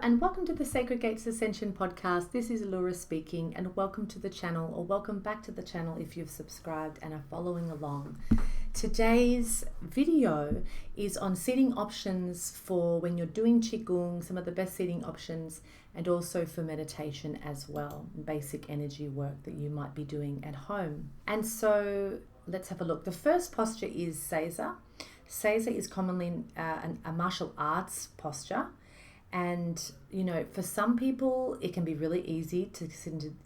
and welcome to the Sacred Gates Ascension podcast. This is Illura speaking, and welcome to the channel, or welcome back to the channel if you've subscribed and are following along. Today's video is on seating options for when you're doing Qigong, some of the best seating options, and also for meditation as well, basic energy work that you might be doing at home. And so let's have a look. The first posture is Seiza. Seiza is commonly a martial arts posture. And, you know, for some people, it can be really easy to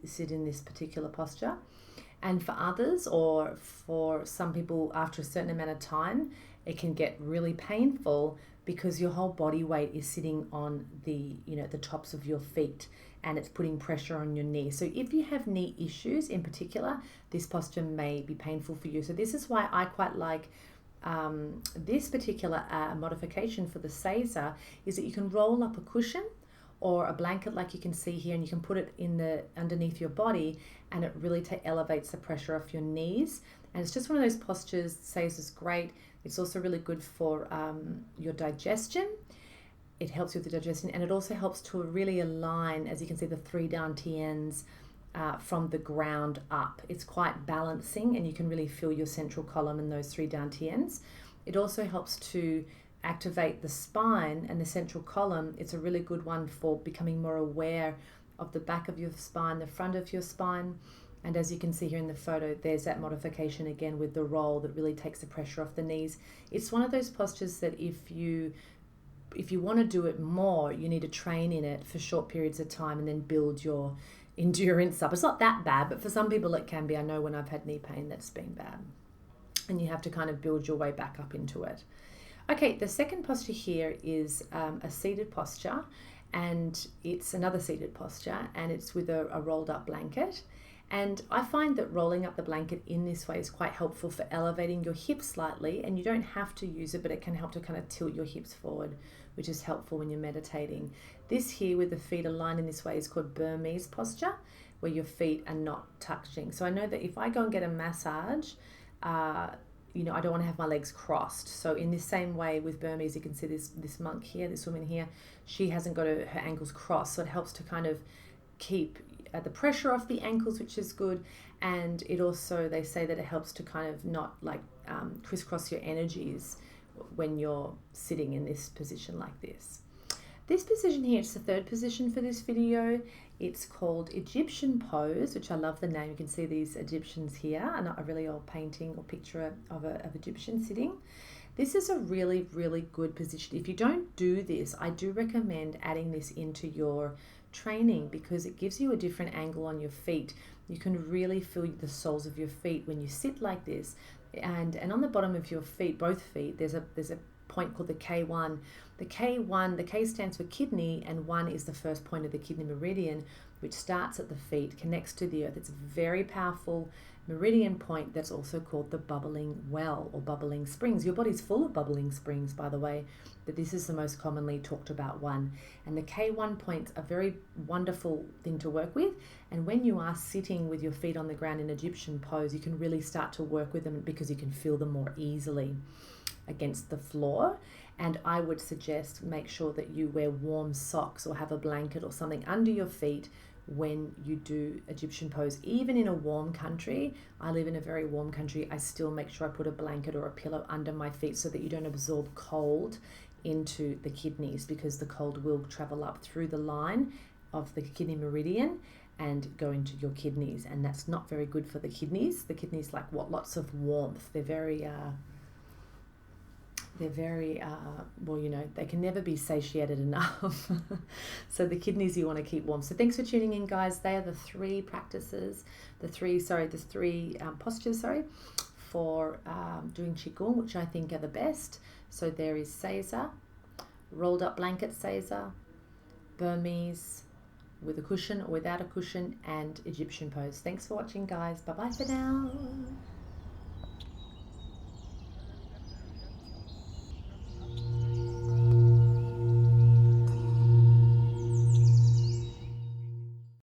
sit in this particular posture. And for others, or for some people, after a certain amount of time, it can get really painful because your whole body weight is sitting on the tops of your feet, and it's putting pressure on your knees. So if you have knee issues in particular, this posture may be painful for you. So this is why I quite like this particular modification for the Seiza, is that you can roll up a cushion or a blanket like you can see here, and you can put it in underneath your body, and it really elevates the pressure off your knees. And it's just one of those postures. Seiza is great. It's also really good for your digestion. It helps with the digestion, and it also helps to really align, as you can see, the three dantians from the ground up. It's quite balancing, and you can really feel your central column in those three dantians. It also helps to activate the spine and the central column. It's a really good one for becoming more aware of the back of your spine, the front of your spine. And as you can see here in the photo, there's that modification again with the roll that really takes the pressure off the knees. It's one of those postures that if you want to do it more, you need to train in it for short periods of time and then build your endurance up. It's not that bad, but for some people it can be. I know when I've had knee pain, that's been bad. And you have to kind of build your way back up into it. Okay, the second posture here is a seated posture, and it's another seated posture, and it's with a rolled up blanket. And I find that rolling up the blanket in this way is quite helpful for elevating your hips slightly, and you don't have to use it, but it can help to kind of tilt your hips forward, which is helpful when you're meditating. This here with the feet aligned in this way is called Burmese posture, where your feet are not touching. So I know that if I go and get a massage, I don't want to have my legs crossed. So in this same way with Burmese, you can see this monk here, this woman here, she hasn't got her ankles crossed. So it helps to kind of keep the pressure off the ankles, which is good. And it also, they say that it helps to kind of not crisscross your energies when you're sitting in this position like this. This position here, it's the third position for this video. It's called Egyptian pose, which I love the name. You can see these Egyptians here, and a really old painting or picture of Egyptian sitting. This is a really, really good position. If you don't do this, I do recommend adding this into your training because it gives you a different angle on your feet. You can really feel the soles of your feet when you sit like this. And on the bottom of your feet, both feet, there's a point called the K1. The K stands for kidney, and 1 is the first point of the kidney meridian, which starts at the feet, connects to the earth. It's a very powerful meridian point that's also called the bubbling well or bubbling springs. Your body's full of bubbling springs, by the way, but this is the most commonly talked about one. And the K1 points are a very wonderful thing to work with. And when you are sitting with your feet on the ground in Egyptian pose, you can really start to work with them because you can feel them more easily against the floor. And I would suggest make sure that you wear warm socks or have a blanket or something under your feet when you do Egyptian pose. Even in a warm country, I live in a very warm country, I still make sure I put a blanket or a pillow under my feet so that you don't absorb cold into the kidneys, because the cold will travel up through the line of the kidney meridian and go into your kidneys, and that's not very good for the kidneys. The kidneys like lots of warmth. They're very they can never be satiated enough. So the kidneys you want to keep warm. So thanks for tuning in, guys. They are the three postures, for doing Qigong, which I think are the best. So there is Seiza, rolled up blanket Seiza, Burmese with a cushion or without a cushion, and Egyptian pose. Thanks for watching, guys. Bye-bye for now.